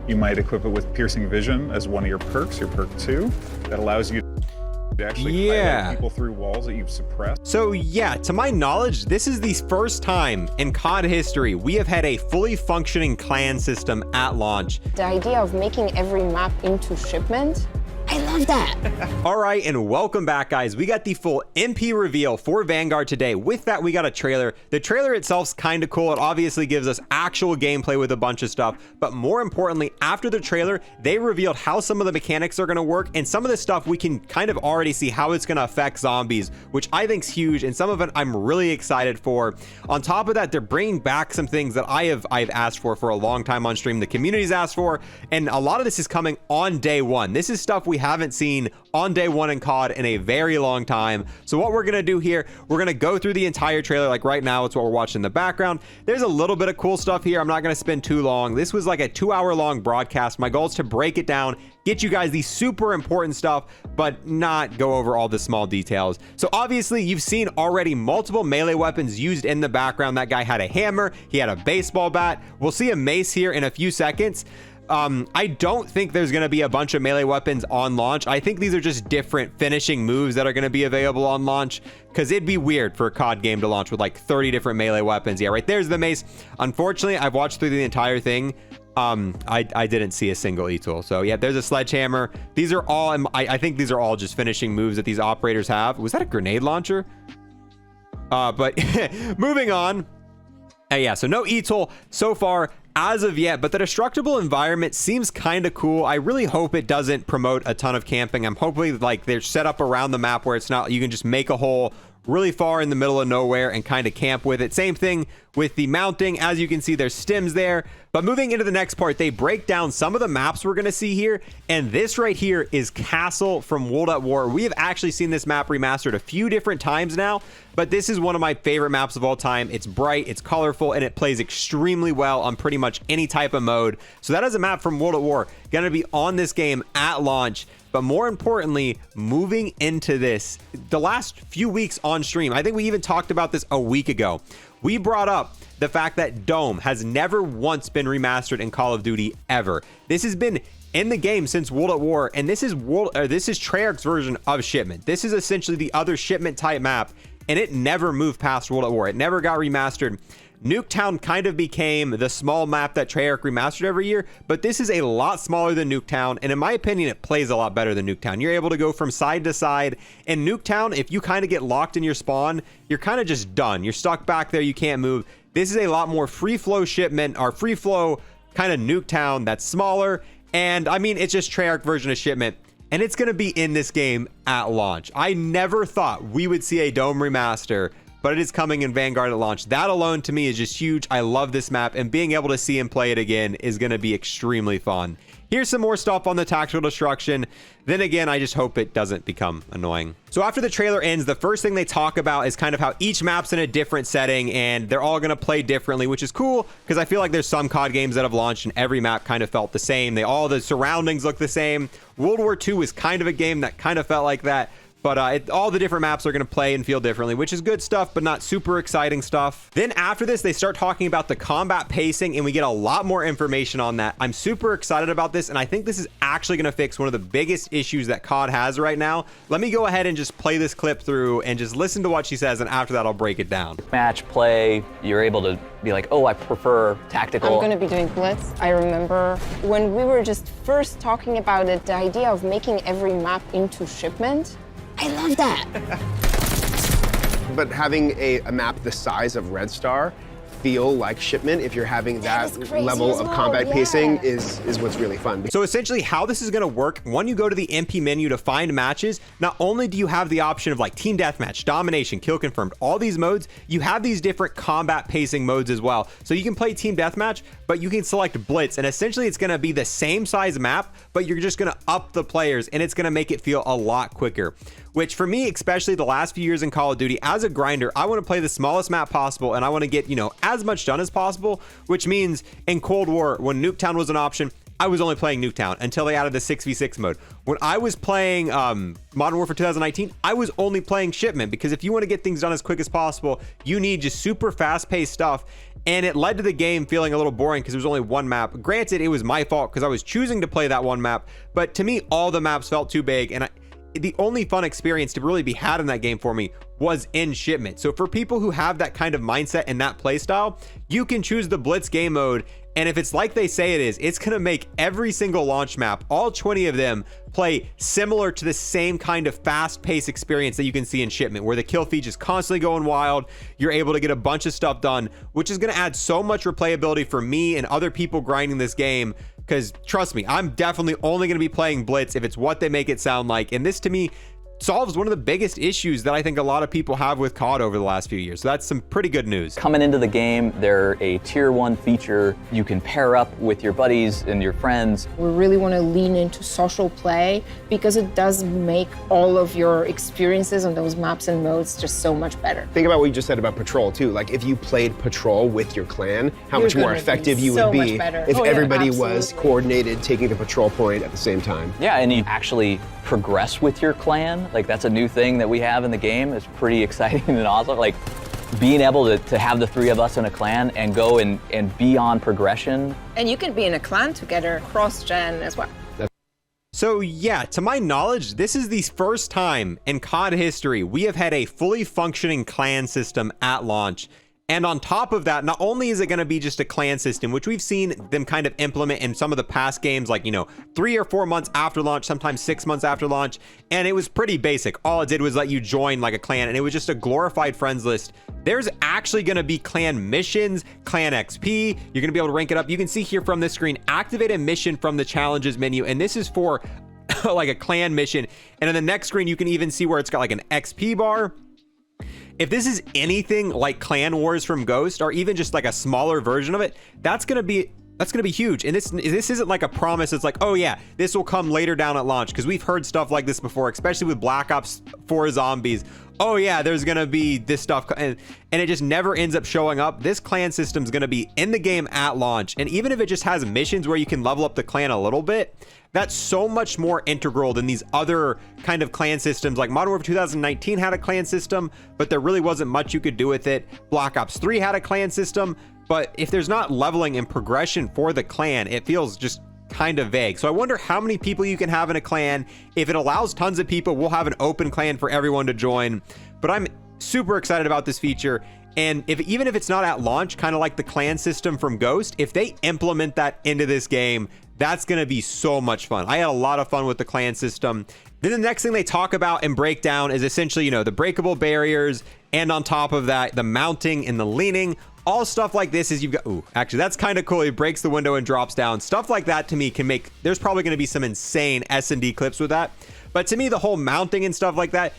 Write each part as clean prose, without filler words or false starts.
You might equip it with piercing vision as one of your perks, your perk 2, that allows you to actually highlight people through walls that you've suppressed. So yeah, to my knowledge, this is the first time in COD history we have had a fully functioning clan system at launch. The idea of making every map into shipment, I love that. All right, and welcome back, guys. We got the full MP reveal for Vanguard today. With that, we got a trailer. The trailer itself's kind of cool. It obviously gives us actual gameplay with a bunch of stuff, but more importantly, after the trailer, they revealed how some of the mechanics are going to work, and some of the stuff we can kind of already see how it's going to affect zombies, which I think's huge, and some of it I'm really excited for. On top of that, they're bringing back some things that I've asked for a long time on stream, the community's asked for, and a lot of this is coming on day one. This is stuff we haven't seen on day one in COD in a very long time. So what we're gonna do here, we're gonna go through the entire trailer. Like right now, it's what we're watching in the background. There's a little bit of cool stuff here. I'm not gonna spend too long. This was like a 2-hour long broadcast. My goal is to break it down, get you guys the super important stuff, but not go over all the small details. So obviously you've seen already multiple melee weapons used in the background. That guy had a hammer, he had a baseball bat. We'll see a mace here in a few seconds. I don't think there's going to be a bunch of melee weapons on launch. I think these are just different finishing moves that are going to be available on launch, because it'd be weird for a COD game to launch with like 30 different melee weapons. Yeah, right there's the mace. Unfortunately, I've watched through the entire thing. I didn't see a single e-tool. So yeah, there's a sledgehammer. These are all, I think these are all just finishing moves that these operators have. Was that a grenade launcher? But moving on. Yeah, so no e-tool so far as of yet, but the destructible environment seems kind of cool. I really hope it doesn't promote a ton of camping. I'm hoping like they're set up around the map where it's not, you can just make a hole really far in the middle of nowhere and kind of camp with it. Same thing with the mounting. As you can see, there's stims there. But moving into the next part, they break down some of the maps we're going to see here. And this right here is Castle from World at War. We have actually seen this map remastered a few different times now, but this is one of my favorite maps of all time. It's bright, it's colorful, and it plays extremely well on pretty much any type of mode. So that is a map from World at War going to be on this game at launch. But more importantly, moving into this, the last few weeks on stream, I think we even talked about this a week ago. We brought up the fact that Dome has never once been remastered in Call of Duty ever. This has been in the game since World at War, and this is Treyarch's version of Shipment. This is essentially the other Shipment type map, and it never moved past World at War. It never got remastered. Nuketown kind of became the small map that Treyarch remastered every year, but this is a lot smaller than Nuketown, and in my opinion, it plays a lot better than Nuketown. You're able to go from side to side. In Nuketown, if you kind of get locked in your spawn, you're kind of just done. You're stuck back there, you can't move. This is a lot more free flow Shipment, or free flow kind of Nuketown that's smaller, and I mean, it's just Treyarch version of Shipment, and it's going to be in this game at launch. I never thought we would see a Dome remaster, but it is coming in Vanguard at launch. That alone to me is just huge. I love this map, and being able to see and play it again is going to be extremely fun. Here's some more stuff on the tactical destruction. Then again, I just hope it doesn't become annoying. So after the trailer ends, the first thing they talk about is kind of how each map's in a different setting and they're all going to play differently, which is cool because I feel like there's some COD games that have launched and every map kind of felt the same. All the surroundings look the same. World War II is kind of a game that kind of felt like that. But all the different maps are going to play and feel differently, which is good stuff, but not super exciting stuff. Then after this, they start talking about the combat pacing, and we get a lot more information on that. I'm super excited about this, and I think this is actually going to fix one of the biggest issues that COD has right now. Let me go ahead and just play this clip through and just listen to what she says, and after that, I'll break it down. Match play, you're able to be like, oh, I prefer tactical. I'm going to be doing Blitz. I remember when we were just first talking about it, the idea of making every map into shipment, I love that. But having a map the size of Red Star feel like Shipment, if you're having that level of combat pacing, is what's really fun. So essentially how this is going to work, when you go to the MP menu to find matches, not only do you have the option of like team deathmatch, domination, kill confirmed, all these modes, you have these different combat pacing modes as well. So you can play team deathmatch, but you can select Blitz, and essentially it's going to be the same size map, but you're just going to up the players, and it's going to make it feel a lot quicker. Which for me, especially the last few years in Call of Duty, as a grinder, I want to play the smallest map possible, and I want to get, as much done as possible, which means in Cold War, when Nuketown was an option, I was only playing Nuketown until they added the 6v6 mode. When I was playing Modern Warfare 2019, I was only playing Shipment, because if you want to get things done as quick as possible, you need just super fast-paced stuff. And it led to the game feeling a little boring because there was only one map. Granted, it was my fault because I was choosing to play that one map, but to me, all the maps felt too big, and the only fun experience to really be had in that game for me was in Shipment. So for people who have that kind of mindset and that playstyle, you can choose the Blitz game mode, and if it's like they say it is, it's gonna make every single launch map, all 20 of them, play similar to the same kind of fast-paced experience that you can see in Shipment, where the kill feed is constantly going wild. You're able to get a bunch of stuff done, which is gonna add so much replayability for me and other people grinding this game. Because trust me, I'm definitely only going to be playing Blitz if it's what they make it sound like. And this, to me, solves one of the biggest issues that I think a lot of people have with COD over the last few years. So that's some pretty good news. Coming into the game, they're a tier 1 feature. You can pair up with your buddies and your friends. We really want to lean into social play because it does make all of your experiences on those maps and modes just so much better. Think about what you just said about Patrol too. Like if you played Patrol with your clan, how You're much more gonna effective be you so would much be better. if Oh, yeah, everybody was absolutely. coordinated taking the patrol point at the same time. Yeah, and you actually progress with your clan. Like that's a new thing that we have in the game. It's pretty exciting and awesome. Like being able to have the 3 of us in a clan and go and be on progression. And you can be in a clan together cross-gen as well. So yeah, to my knowledge, this is the first time in COD history we have had a fully functioning clan system at launch. And on top of that, not only is it going to be just a clan system, which we've seen them kind of implement in some of the past games, like, 3 or 4 months after launch, sometimes 6 months after launch. And it was pretty basic. All it did was let you join like a clan, and it was just a glorified friends list. There's actually going to be clan missions, clan XP. You're going to be able to rank it up. You can see here from this screen, activate a mission from the challenges menu. And this is for like a clan mission. And in the next screen, you can even see where it's got like an XP bar. If this is anything like Clan Wars from Ghost, or even just like a smaller version of it, that's gonna be huge. And this isn't like a promise. It's like, oh yeah, this will come later down at launch, because we've heard stuff like this before, especially with Black Ops 4 Zombies. Oh yeah, there's gonna be this stuff, and it just never ends up showing up. This clan system is gonna be in the game at launch, and even if it just has missions where you can level up the clan a little bit, that's so much more integral than these other kind of clan systems. Like Modern Warfare 2019 had a clan system, but there really wasn't much you could do with it. Black Ops 3 had a clan system, but if there's not leveling and progression for the clan, it feels just kind of vague. So I wonder how many people you can have in a clan. If it allows tons of people, we'll have an open clan for everyone to join. But I'm super excited about this feature. And even if it's not at launch, kind of like the clan system from Ghost, if they implement that into this game, that's going to be so much fun. I had a lot of fun with the clan system. Then the next thing they talk about and break down is essentially, the breakable barriers. And on top of that, the mounting and the leaning. All stuff like this is you've got, actually that's kind of cool. It breaks the window and drops down. Stuff like that to me can make, there's probably going to be some insane S&D clips with that. But to me, the whole mounting and stuff like that,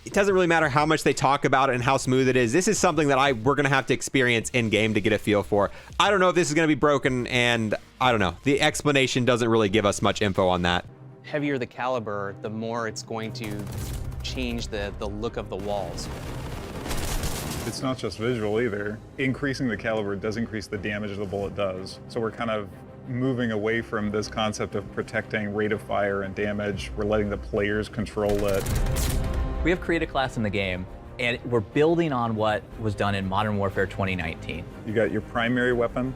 it doesn't really matter how much they talk about it and how smooth it is. This is something that we're going to have to experience in game to get a feel for. I don't know if this is going to be broken, and I don't know. The explanation doesn't really give us much info on that. Heavier the caliber, the more it's going to change the look of the walls. It's not just visual either. Increasing the caliber does increase the damage the bullet does. So we're kind of moving away from this concept of protecting rate of fire and damage. We're letting the players control it. We have created a class in the game, and we're building on what was done in Modern Warfare 2019. You got your primary weapon,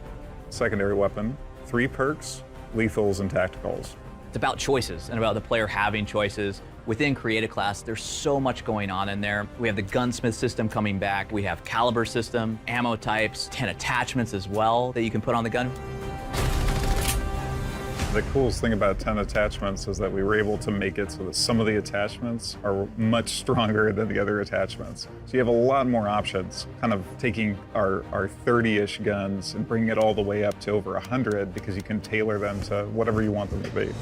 secondary weapon, 3 perks, lethals, and tacticals. It's about choices and about the player having choices. Within Create a Class, there's so much going on in there. We have the gunsmith system coming back. We have caliber system, ammo types, 10 attachments as well that you can put on the gun. The coolest thing about 10 attachments is that we were able to make it so that some of the attachments are much stronger than the other attachments. So you have a lot more options, kind of taking our 30-ish guns and bringing it all the way up to over 100, because you can tailor them to whatever you want them to be.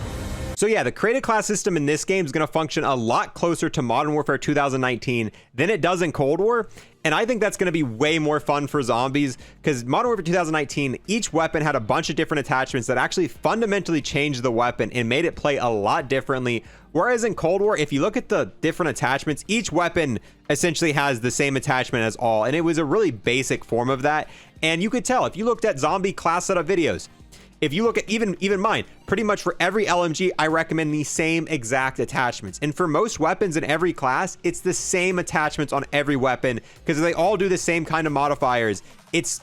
So yeah, the create a class system in this game is going to function a lot closer to Modern Warfare 2019 than it does in Cold War. And I think that's going to be way more fun for zombies, because Modern Warfare 2019, each weapon had a bunch of different attachments that actually fundamentally changed the weapon and made it play a lot differently. Whereas in Cold War, if you look at the different attachments, each weapon essentially has the same attachment as all. And it was a really basic form of that. And you could tell if you looked at zombie class setup videos, if you look at even mine, pretty much for every LMG, I recommend the same exact attachments. And for most weapons in every class, it's the same attachments on every weapon because they all do the same kind of modifiers. It's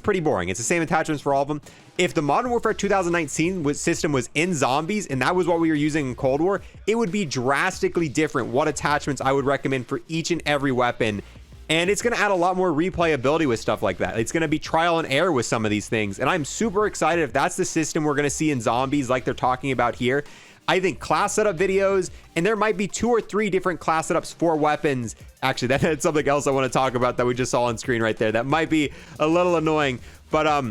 pretty boring. It's the same attachments for all of them. If the Modern Warfare 2019 system was in zombies and that was what we were using in Cold War, it would be drastically different what attachments I would recommend for each and every weapon. And it's going to add a lot more replayability with stuff like that. It's going to be trial and error with some of these things. And I'm super excited if that's the system we're going to see in zombies like they're talking about here. I think class setup videos, and there might be 2 or 3 different class setups for weapons. Actually, that's something else I want to talk about that we just saw on screen right there. That might be a little annoying, but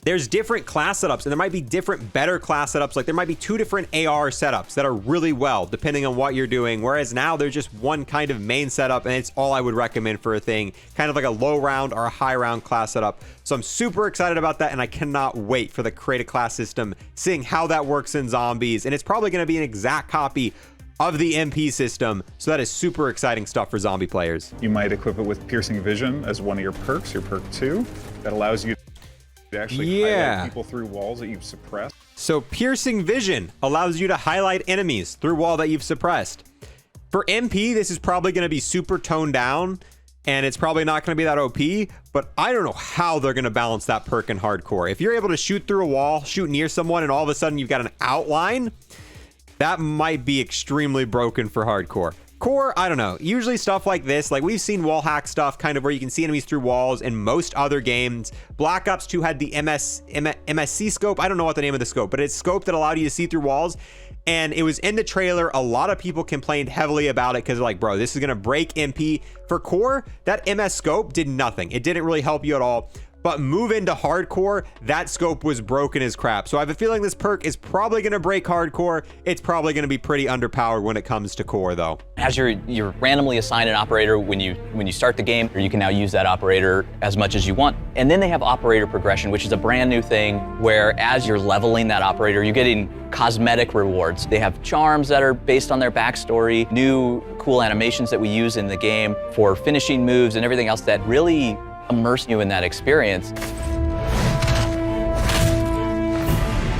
there's different class setups, and there might be different better class setups. Like there might be 2 different AR setups that are really well depending on what you're doing, whereas now there's just one kind of main setup, and it's all I would recommend for a thing, kind of like a low round or a high round class setup. So I'm super excited about that, and I cannot wait for the create a class system, seeing how that works in zombies. And it's probably going to be an exact copy of the MP system, so that is super exciting stuff for zombie players. You might equip it with piercing vision as one of your perks, your perk 2, that allows you to actually highlight people through walls that you've suppressed. So piercing vision allows you to highlight enemies through wall that you've suppressed. For MP, this is probably going to be super toned down, and it's probably not going to be that OP, but I don't know how they're going to balance that perk in hardcore. If you're able to shoot through a wall, shoot near someone, and all of a sudden you've got an outline, that might be extremely broken for hardcore. Core, I don't know. Usually stuff like this, like we've seen Wallhack stuff kind of where you can see enemies through walls in most other games. Black Ops 2 had the MSC scope. I don't know what the name of the scope, but it's a scope that allowed you to see through walls. And it was in the trailer. A lot of people complained heavily about it because they're like, bro, this is going to break MP. For Core, that MS scope did nothing. It didn't really help you at all. But move into hardcore, that scope was broken as crap. So I have a feeling this perk is probably going to break hardcore. It's probably going to be pretty underpowered when it comes to core, though. As you're randomly assigned an operator when you start the game, you can now use that operator as much as you want. And then they have operator progression, which is a brand new thing where as you're leveling that operator, you're getting cosmetic rewards. They have charms that are based on their backstory, new cool animations that we use in the game for finishing moves and everything else that really immerse you in that experience.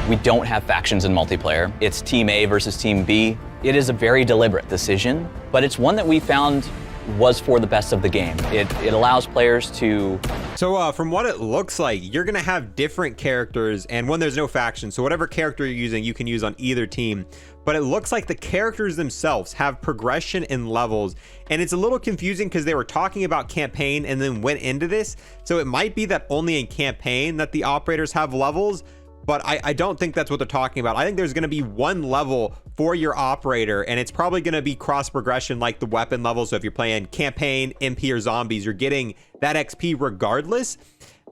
We don't have factions in multiplayer. It's Team A versus Team B. It is a very deliberate decision, but it's one that we found was for the best of the game. It allows players to... So from what it looks like, you're going to have different characters, and when there's no faction, so whatever character you're using, you can use on either team. But it looks like the characters themselves have progression in levels, and it's a little confusing because they were talking about campaign and then went into this. So it might be that only in campaign that the operators have levels, but I don't think that's what they're talking about. I think there's going to be one level for your operator, and it's probably going to be cross progression like the weapon level. So if you're playing campaign, MP, or zombies, you're getting that XP regardless.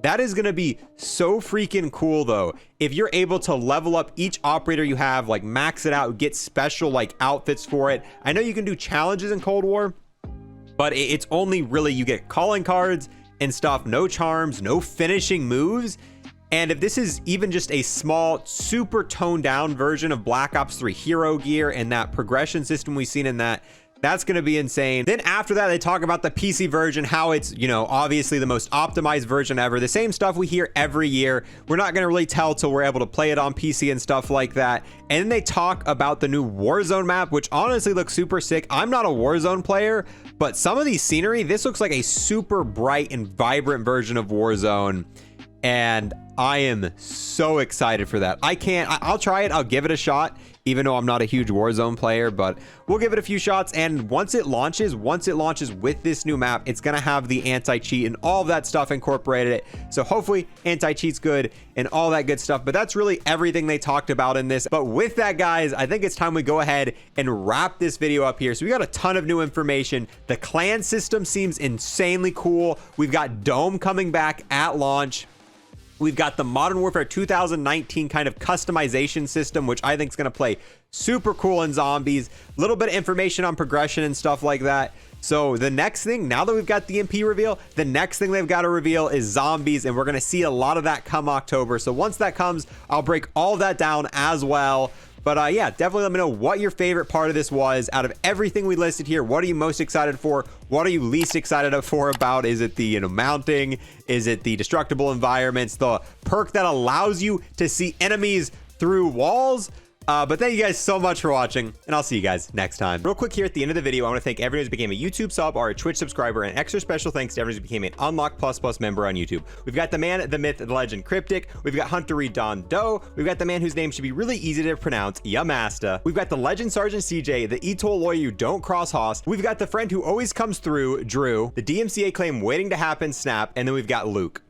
That is going to be so freaking cool, though. If you're able to level up each operator you have, like max it out, get special like outfits for it. I know you can do challenges in Cold War, but it's only really you get calling cards and stuff, no charms, no finishing moves. And if this is even just a small, super toned down version of Black Ops 3 hero gear and that progression system we've seen in that, that's going to be insane. Then after that, they talk about the PC version, how it's, you know, obviously the most optimized version ever. The same stuff we hear every year. We're not going to really tell till we're able to play it on PC and stuff like that. And then they talk about the new Warzone map, which honestly looks super sick. I'm not a Warzone player, but some of these scenery, this looks like a super bright and vibrant version of Warzone. And I am so excited for that. I'll try it. I'll give it a shot, even though I'm not a huge Warzone player, but we'll give it a few shots. And once it launches with this new map, it's going to have the anti-cheat and all of that stuff incorporated it. So hopefully anti-cheat's good and all that good stuff. But that's really everything they talked about in this. But with that, guys, I think it's time we go ahead and wrap this video up here. So we got a ton of new information. The clan system seems insanely cool. We've got Dome coming back at launch. We've got the Modern Warfare 2019 kind of customization system, which I think is going to play super cool in zombies. A little bit of information on progression and stuff like that. So the next thing, now that we've got the MP reveal, the next thing they've got to reveal is zombies, and we're going to see a lot of that come October. So once that comes, I'll break all that down as well. But yeah, definitely let me know what your favorite part of this was. Out of everything we listed here, what are you most excited for? What are you least excited for about? Is it the mounting? Is it the destructible environments? The perk that allows you to see enemies through walls? But thank you guys so much for watching, and I'll see you guys next time. Real quick here at the end of the video, I want to thank everyone who became a YouTube sub or a Twitch subscriber, and extra special thanks to everyone who became an Unlocked Plus member on YouTube. We've got the man, the myth, the legend, Cryptic. We've got Hunter Reed Don Doe. We've got the man whose name should be really easy to pronounce, Yamasta. We've got the legend Sergeant CJ, the ETOL lawyer you don't cross Host. We've got the friend who always comes through, Drew. The DMCA claim waiting to happen, Snap. And then we've got Luke.